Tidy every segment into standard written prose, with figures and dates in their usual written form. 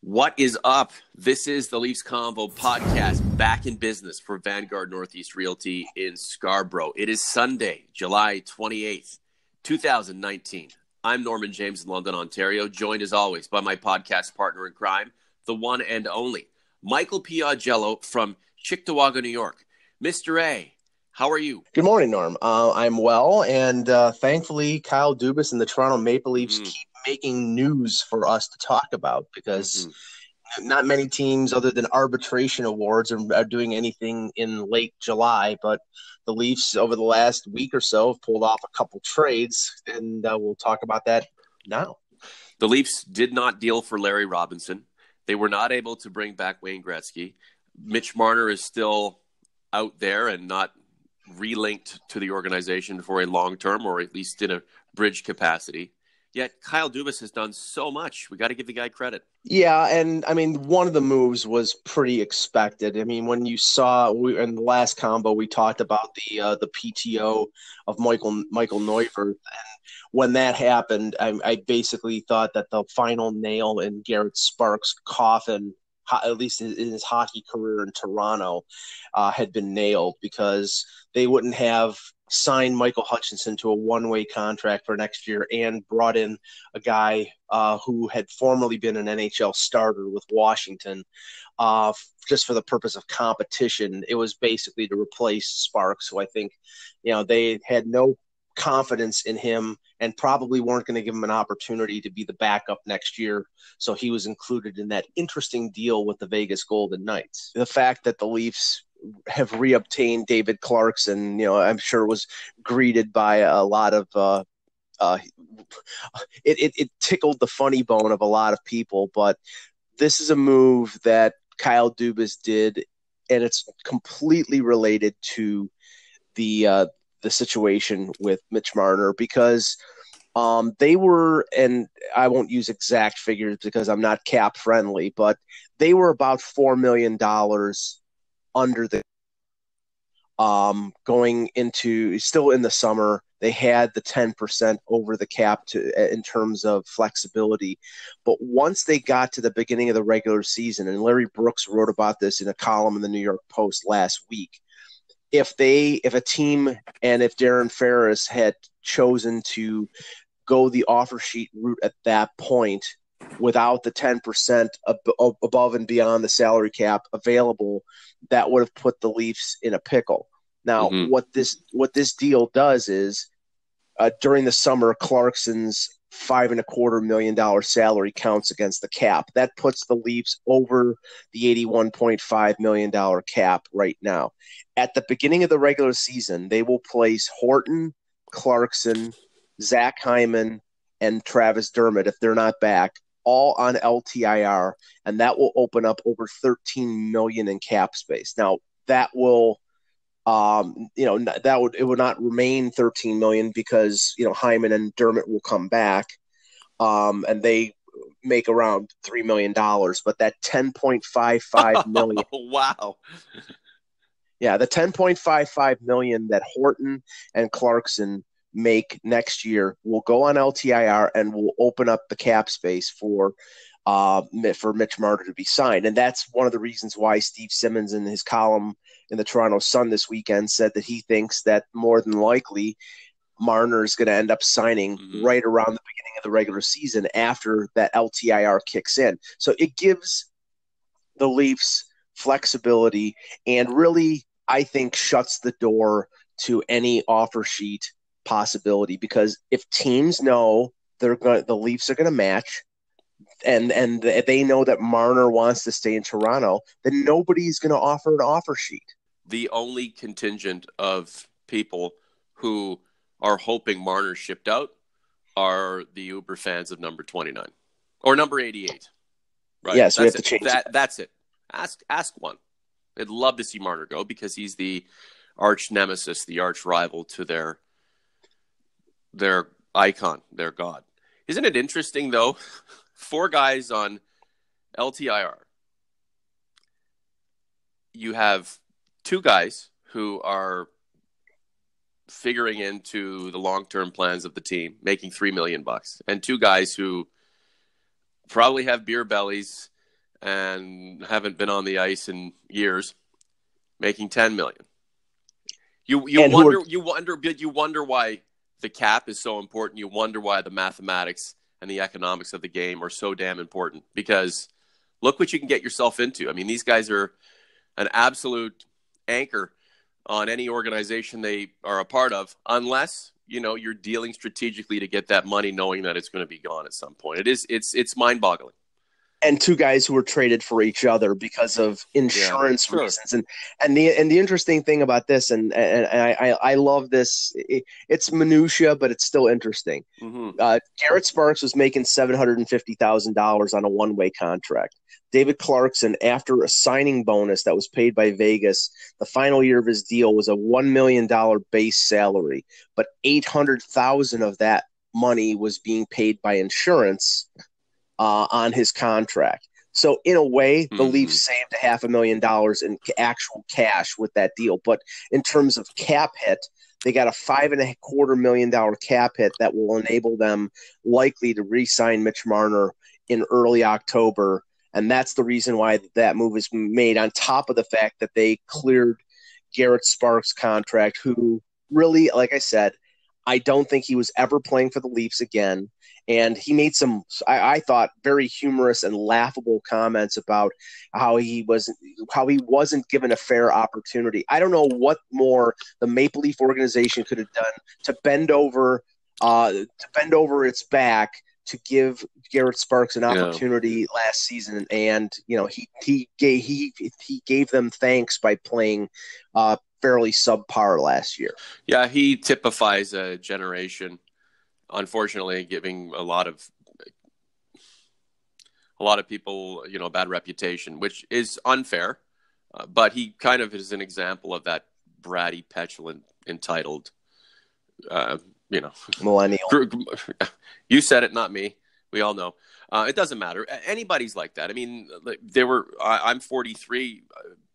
What is up? This is the Leafs Convo podcast, back in business for Vanguard Northeast Realty in Scarborough. It is Sunday, July 28th, 2019. I'm Norman James in London, Ontario, joined as always by my podcast partner in crime, the one and only Michael Piaggello from Cheektowaga, New York. Mr. A, how are you? Good morning, Norm. I'm well, and thankfully Kyle Dubas and the Toronto Maple Leafs keep making news for us to talk about because not many teams other than arbitration awards are doing anything in late July, but the Leafs over the last week or so have pulled off a couple trades, and we'll talk about that now. The Leafs did not deal for Larry Robinson. They were not able to bring back Wayne Gretzky. Mitch Marner is still out there and not relinked to the organization for a long term, or at least in a bridge capacity. Yet Kyle Dubas has done so much. We got to give the guy credit. Yeah, and I mean, one of the moves was pretty expected. I mean, when you saw in the last combo, we talked about the PTO of Michael Neuvirth, and when that happened, I basically thought that the final nail in Garrett Sparks' coffin, at least in his hockey career in Toronto, had been nailed, because they wouldn't have signed Michael Hutchinson to a one-way contract for next year and brought in a guy who had formerly been an NHL starter with Washington just for the purpose of competition. It was basically to replace Sparks, who I think, they had no confidence in him and probably weren't going to give him an opportunity to be the backup next year. So he was included in that interesting deal with the Vegas Golden Knights. The fact that the Leafs have reobtained David Clarkson, I'm sure was greeted by a lot of it tickled the funny bone of a lot of people. But this is a move that Kyle Dubas did, and it's completely related to the situation with Mitch Marner, because they were, and I won't use exact figures because I'm not cap friendly, but they were about $4 million under the going into still in the summer. They had the 10% over the cap in terms of flexibility. But once they got to the beginning of the regular season, and Larry Brooks wrote about this in a column in the New York Post last week, if a team and if Darren Ferris had chosen to go the offer sheet route at that point without the 10% above and beyond the salary cap available, that would have put the Leafs in a pickle. Now, what this deal does is during the summer, Clarkson's $5.25 million salary counts against the cap. That puts the Leafs over the $81.5 million cap right now. At the beginning of the regular season, they will place Horton, Clarkson, Zach Hyman, and Travis Dermott, if they're not back, all on LTIR, and that will open up over $13 million in cap space. Now, that will it would not remain $13 million, because Hyman and Dermott will come back, and they make around $3 million. But that $10.55 million, wow, yeah, the $10.55 million that Horton and Clarkson make next year will go on LTIR and will open up the cap space for Mitch Marner to be signed. And that's one of the reasons why Steve Simmons, in his column in the Toronto Sun this weekend, said that he thinks that more than likely Marner is going to end up signing right around the beginning of the regular season after that LTIR kicks in. So it gives the Leafs flexibility and really, I think, shuts the door to any offer sheet possibility, because if teams know the Leafs are going to match, and they know that Marner wants to stay in Toronto, then nobody's going to offer an offer sheet. The only contingent of people who are hoping Marner shipped out are the Uber fans of number 29 or number 88. Right? Yes, we have to change that. That's it. Ask one. They'd love to see Marner go, because he's the arch nemesis, the arch rival to their icon, their god. Isn't it interesting, though? 4 guys on LTIR. You have 2 guys who are figuring into the long-term plans of the team, making $3 million, and 2 guys who probably have beer bellies, and haven't been on the ice in years, making $10 million. You and who are wonder why the cap is so important. You wonder why the mathematics and the economics of the game are so damn important, because look what you can get yourself into. I mean, these guys are an absolute anchor on any organization they are a part of, unless you're dealing strategically to get that money, knowing that it's going to be gone at some point. It's mind-boggling. and two guys who were traded for each other because of insurance reasons. And the interesting thing about this, and I love this. It's minutia, but it's still interesting. Mm-hmm. Garrett Sparks was making $750,000 on a one-way contract. David Clarkson, after a signing bonus that was paid by Vegas, the final year of his deal was a $1 million base salary, but $800,000 of that money was being paid by insurance on his contract. So in a way, the Leafs saved $500,000 in actual cash with that deal. But in terms of cap hit, they got a $5.25 million cap hit that will enable them likely to re-sign Mitch Marner in early October. And that's the reason why that move is made, on top of the fact that they cleared Garrett Sparks' contract, who really, like I said, I don't think he was ever playing for the Leafs again. And he made some, I thought, very humorous and laughable comments about how he wasn't given a fair opportunity. I don't know what more the Maple Leaf organization could have done to bend over its back to give Garrett Sparks an opportunity last season. And he gave them thanks by playing fairly subpar last year. Yeah, he typifies a generation, unfortunately, giving a lot of people, a bad reputation, which is unfair. But he kind of is an example of that bratty, petulant, entitled, millennial. You said it, not me. We all know. It doesn't matter. Anybody's like that. I mean, I'm 43.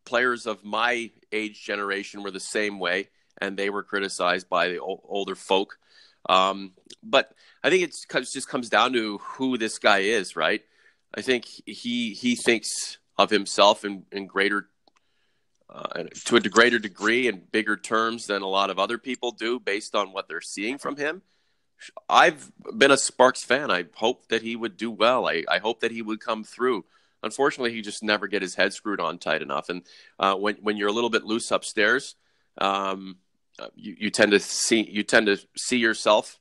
Players of my age generation were the same way, and they were criticized by the older folk. But I think it just comes down to who this guy is, right? I think he thinks of himself in greater, to a greater degree and bigger terms than a lot of other people do, based on what they're seeing from him. I've been a Sparks fan. I hope that he would do well. I hope that he would come through. Unfortunately, he just never get his head screwed on tight enough. And when you're a little bit loose upstairs, you tend to see yourself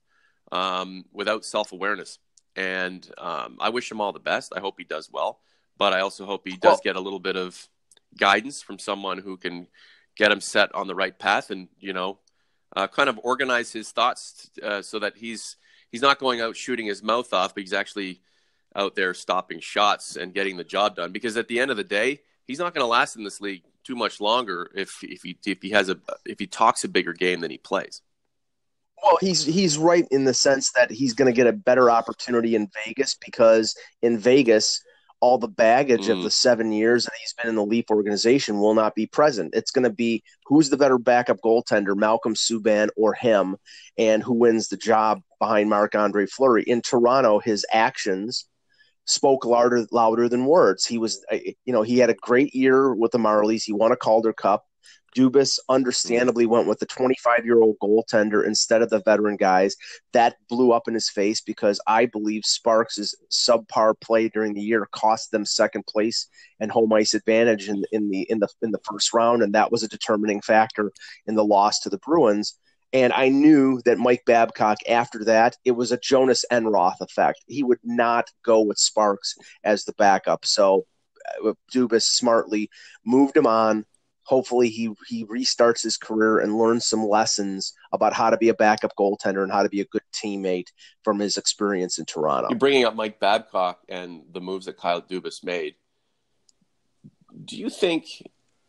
without self-awareness. And I wish him all the best. I hope he does well, but I also hope he does get a little bit of guidance from someone who can get him set on the right path, and kind of organize his thoughts so that he's not going out shooting his mouth off, but he's actually out there stopping shots and getting the job done. Because at the end of the day, he's not going to last in this league too much longer if he talks a bigger game than he plays. Well, he's right in the sense that he's going to get a better opportunity in Vegas, because in Vegas, all the baggage of the 7 years that he's been in the Leaf organization will not be present. It's going to be who's the better backup goaltender, Malcolm Subban or him, and who wins the job behind Marc-Andre Fleury. In Toronto, his actions spoke louder than words. He was, he had a great year with the Marlies. He won a Calder Cup. Dubas understandably went with the 25-year-old goaltender instead of the veteran guys. That blew up in his face, because I believe Sparks' subpar play during the year cost them second place and home ice advantage in the first round, and that was a determining factor in the loss to the Bruins. And I knew that Mike Babcock, after that, it was a Jonas Enroth effect. He would not go with Sparks as the backup. So Dubas smartly moved him on. Hopefully he restarts his career and learns some lessons about how to be a backup goaltender and how to be a good teammate from his experience in Toronto. You're bringing up Mike Babcock and the moves that Kyle Dubas made. Do you think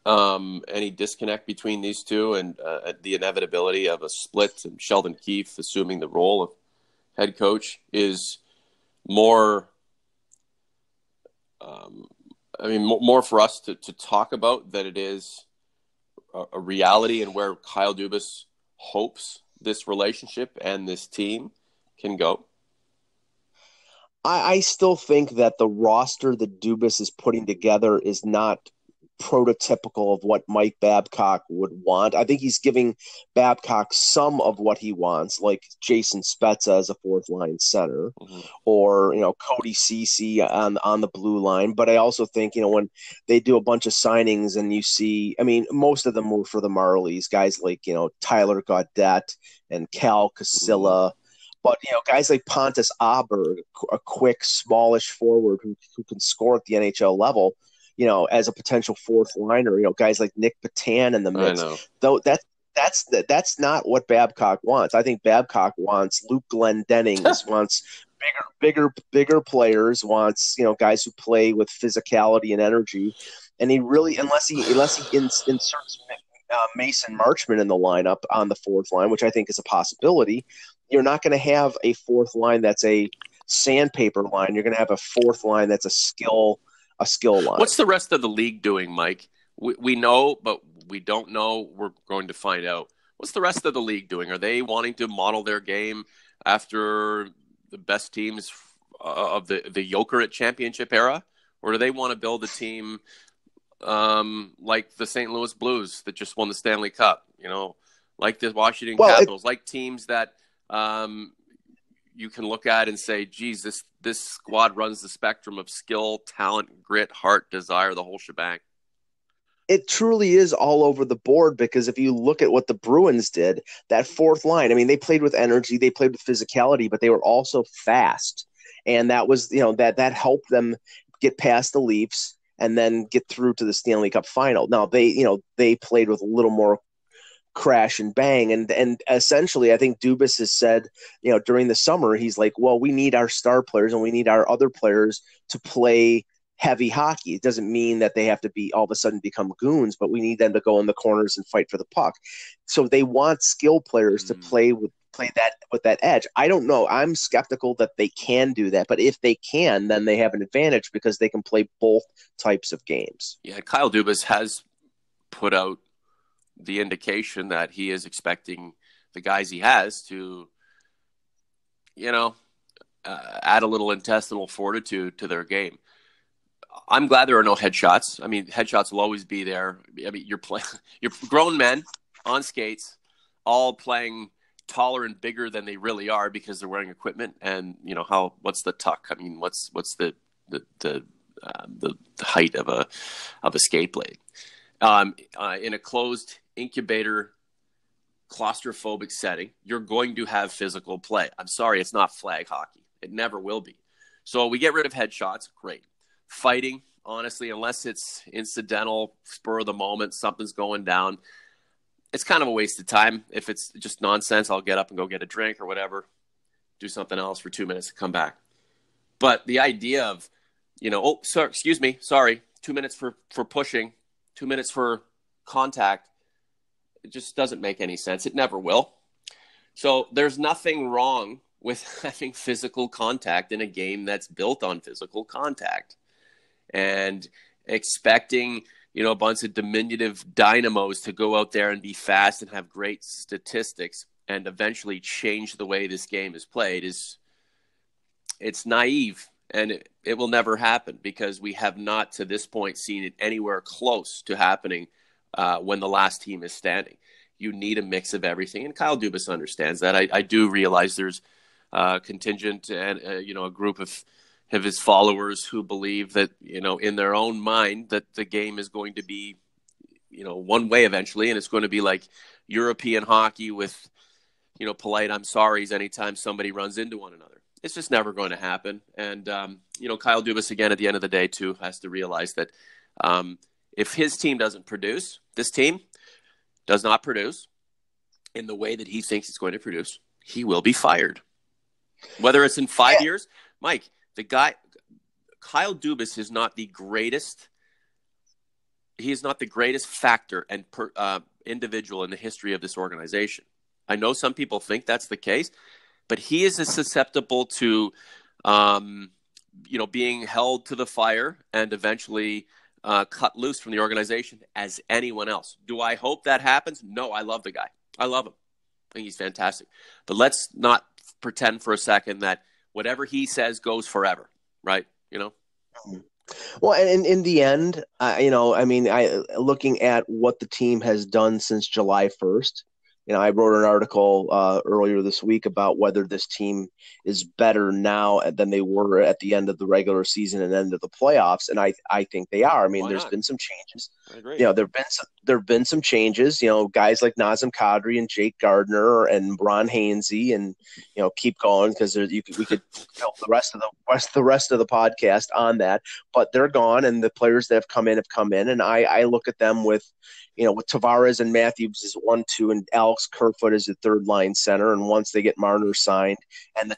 any disconnect between these two and the inevitability of a split and Sheldon Keefe assuming the role of head coach is more more for us to talk about than it is a reality, and where Kyle Dubas hopes this relationship and this team can go? I still think that the roster that Dubas is putting together is not prototypical of what Mike Babcock would want. I think he's giving Babcock some of what he wants, like Jason Spezza as a fourth line center, Mm-hmm. or Cody Ceci on the blue line. But I also think when they do a bunch of signings and you see, I mean, most of them were for the Marlies, guys like Tyler Gaudette and Cal Mm-hmm. Casilla. But guys like Pontus Aberg, a quick, smallish forward who can score at the NHL level, as a potential fourth liner, guys like Nick Patan in the I mix. know. Though that's not what Babcock wants. I think Babcock wants Luke Glendenning, wants bigger players, wants guys who play with physicality and energy. And he really, unless he inserts Mason Marchment in the lineup on the fourth line, which I think is a possibility, you're not going to have a fourth line that's a sandpaper line. You're going to have a fourth line that's a skill line. What's the rest of the league doing, Mike? We know, but we don't know. We're going to find out. What's the rest of the league doing? Are they wanting to model their game after the best teams of the Jokerit Championship era? Or do they want to build a team like the St. Louis Blues that just won the Stanley Cup? Like the Washington Well, Capitals, like teams that you can look at and say, geez, this squad runs the spectrum of skill, talent, grit, heart, desire, the whole shebang. it truly is all over the board, because if you look at what the Bruins did, that fourth line, I mean, they played with energy, they played with physicality, but they were also fast. And that was, that helped them get past the Leafs and then get through to the Stanley Cup final. Now they played with a little more crash and bang. And essentially, I think Dubas has said, during the summer, he's like, well, we need our star players and we need our other players to play heavy hockey. It doesn't mean that they have to be all of a sudden become goons, but we need them to go in the corners and fight for the puck. So they want skill players to play that with that edge. I don't know. I'm skeptical that they can do that, but if they can, then they have an advantage because they can play both types of games. Yeah, Kyle Dubas has put out the indication that he is expecting the guys he has to, add a little intestinal fortitude to their game. I'm glad there are no headshots. I mean, headshots will always be there. I mean, you're grown men on skates, all playing taller and bigger than they really are because they're wearing equipment. And what's the tuck? I mean, what's the height of a skate blade? In a closed incubator claustrophobic setting, you're going to have physical play. I'm sorry, it's not flag hockey. It never will be. So we get rid of headshots. Great. Fighting, honestly, unless it's incidental, spur of the moment, something's going down, it's kind of a waste of time. If it's just nonsense, I'll get up and go get a drink or whatever, do something else for 2 minutes and come back. But the idea of, excuse me, sorry, 2 minutes for pushing, 2 minutes for contact, it just doesn't make any sense. It never will. So there's nothing wrong with having physical contact in a game that's built on physical contact. And expecting, a bunch of diminutive dynamos to go out there and be fast and have great statistics and eventually change the way this game is played it's naive, and it will never happen because we have not to this point seen it anywhere close to happening when the last team is standing. You need a mix of everything, and Kyle Dubas understands that. I do realize there's contingent and a group of his followers who believe that in their own mind that the game is going to be one way eventually, and it's going to be like European hockey with polite I'm sorry's anytime somebody runs into one another. It's just never going to happen. And Kyle Dubas, again, at the end of the day too, has to realize that if his team doesn't produce, this team does not produce in the way that he thinks it's going to produce, he will be fired. Whether it's in 5 years, Mike, Kyle Dubas is not the greatest. He is not the greatest factor and individual in the history of this organization. I know some people think that's the case, but he is as susceptible to, being held to the fire and eventually cut loose from the organization as anyone else. Do I hope that happens? No, I love the guy. I love him. I think he's fantastic. But let's not pretend for a second that whatever he says goes forever, right? Well, and in the end, looking at what the team has done since July 1st, I wrote an article earlier this week about whether this team is better now than they were at the end of the regular season and end of the playoffs, and I think they are. I mean, Why there's not? been some changes. I agree. There've been some changes. Guys like Nazem Kadri and Jake Gardner and Ron Hainsey, and keep going because we could fill the rest of the podcast on that. But they're gone, and the players that have come in, and I look at them with Tavares and Matthews is 1-2, and Alex Kerfoot is the third line center. And once they get Marner signed, and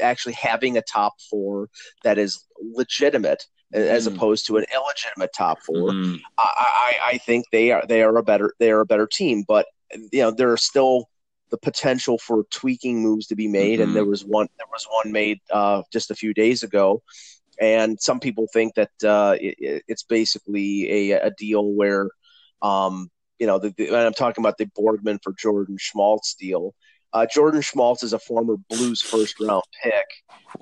actually having a top four that is legitimate as opposed to an illegitimate top four, I think they are a better team. But there are still the potential for tweaking moves to be made, and there was one made just a few days ago. And some people think that it's basically a deal where, and I'm talking about the Borgman for Jordan Schmaltz deal. Jordan Schmaltz is a former Blues first-round pick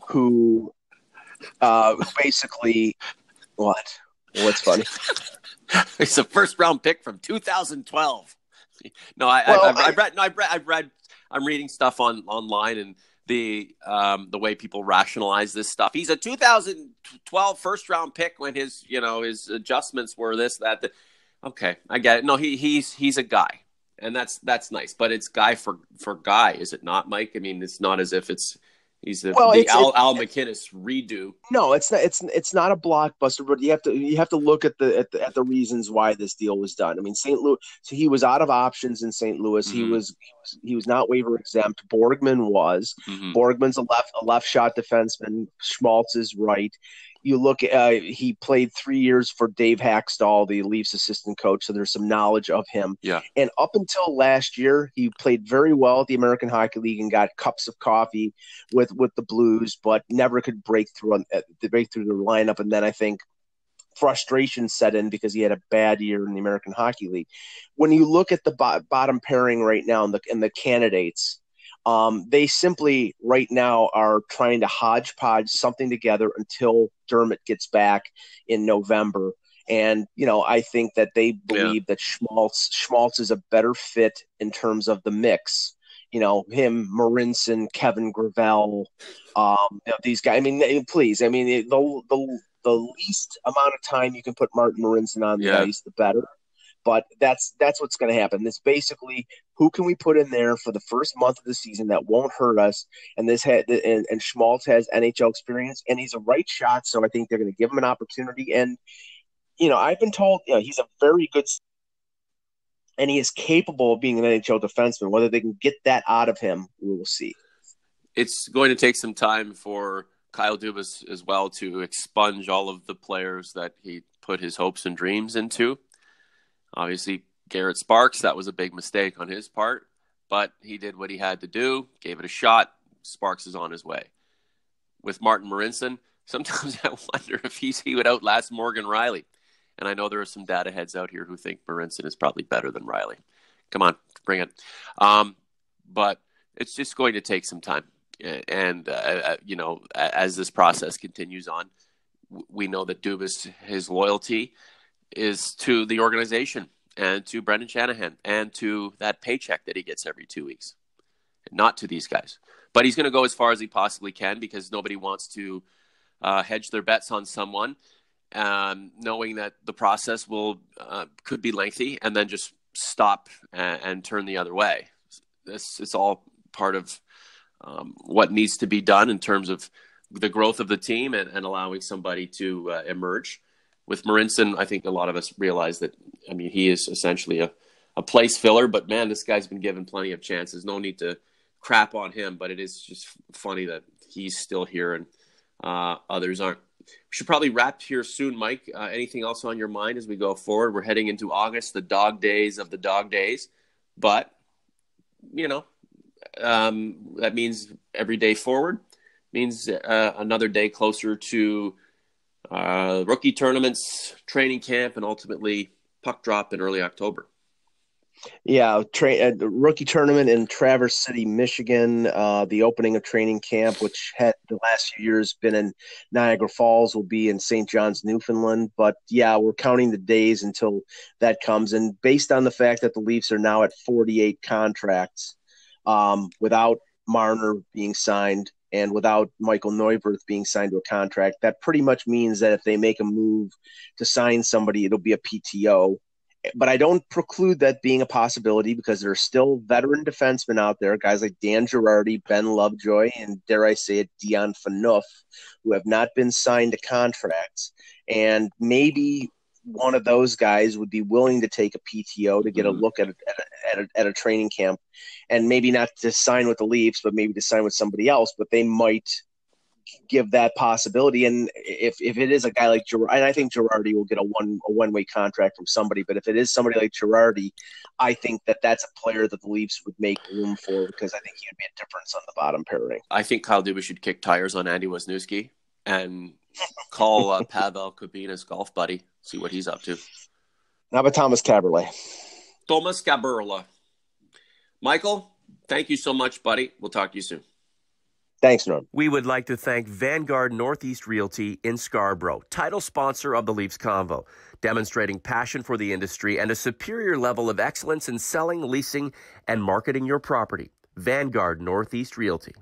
who basically – what? What's funny? It's a first-round pick from 2012. No, I've read. I'm reading stuff online and the way people rationalize this stuff. He's a 2012 first-round pick when his adjustments were this, that. Okay, I get it. No, he's a guy, and that's nice. But it's guy for guy, is it not, Mike? I mean, it's not as if he's Al McInnes redo. No, it's not. It's not a blockbuster, but you have to look at the reasons why this deal was done. I mean, St. Louis. So he was out of options in St. Louis. Mm-hmm. He was not waiver exempt. Borgman was. Mm-hmm. Borgman's a left shot defenseman. Schmaltz is right. You look, he played 3 years for Dave Hackstall, the Leafs assistant coach, so there's some knowledge of him. Yeah. And up until last year, he played very well at the American Hockey League and got cups of coffee with the Blues, but never could break through the lineup. And then I think frustration set in because he had a bad year in the American Hockey League. When you look at the bottom pairing right now and the candidates, they simply right now are trying to hodgepodge something together until Dermott gets back in November. And, I think that they believe that Schmaltz is a better fit in terms of the mix. Him, Marinson, Kevin Gravel, these guys. I mean, please. I mean, the least amount of time you can put Martin Marinson on the ice, the better. But that's what's going to happen. This basically, who can we put in there for the first month of the season that won't hurt us? And and Schmaltz has NHL experience, and he's a right shot, so I think they're going to give him an opportunity. And I've been told he's a very good, and he is capable of being an NHL defenseman. Whether they can get that out of him, we will see. It's going to take some time for Kyle Dubas as well to expunge all of the players that he put his hopes and dreams into. Obviously, Garrett Sparks, that was a big mistake on his part, but he did what he had to do, gave it a shot. Sparks is on his way. With Martin Marinson, sometimes I wonder if he would outlast Morgan Riley. And I know there are some data heads out here who think Marinson is probably better than Riley. Come on, bring it. But it's just going to take some time. And, as this process continues on, we know that Dubas, his loyalty is to the organization and to Brendan Shanahan and to that paycheck that he gets every 2 weeks, not to these guys. But he's going to go as far as he possibly can because nobody wants to hedge their bets on someone, knowing that the process could be lengthy and then just stop and turn the other way. It's all part of what needs to be done in terms of the growth of the team and allowing somebody to emerge. With Marinson, I think a lot of us realize that, I mean, he is essentially a place filler, but man, this guy's been given plenty of chances. No need to crap on him, but it is just funny that he's still here and others aren't. We should probably wrap here soon, Mike. Anything else on your mind as we go forward? We're heading into August, the dog days of the dog days, but, that means every day forward means another day closer to rookie tournaments, training camp, and ultimately puck drop in early October. Yeah, rookie tournament in Traverse City, Michigan. The opening of training camp, which had the last few years been in Niagara Falls, will be in St. John's, Newfoundland. But yeah, we're counting the days until that comes. And based on the fact that the Leafs are now at 48 contracts, without Marner being signed and without Michael Neuvirth being signed to a contract, that pretty much means that if they make a move to sign somebody, it'll be a PTO. But I don't preclude that being a possibility because there are still veteran defensemen out there, guys like Dan Girardi, Ben Lovejoy, and dare I say it, Dion Phaneuf, who have not been signed to contracts. And maybe one of those guys would be willing to take a PTO to get a look at a training camp, and maybe not to sign with the Leafs, but maybe to sign with somebody else. But they might give that possibility. And if it is a guy like Girardi, and I think Girardi will get a one-way contract from somebody, but if it is somebody like Girardi, I think that that's a player that the Leafs would make room for because I think he would be a difference on the bottom pairing. I think Kyle Dubas should kick tires on Andy Wisniewski and call Pavel Kubina's golf buddy, see what he's up to. How about Thomas Caberlet? Thomas Caberla. Michael, thank you so much, buddy. We'll talk to you soon. Thanks, Norm. We would like to thank Vanguard Northeast Realty in Scarborough, title sponsor of the Leafs Convo, demonstrating passion for the industry and a superior level of excellence in selling, leasing, and marketing your property. Vanguard Northeast Realty.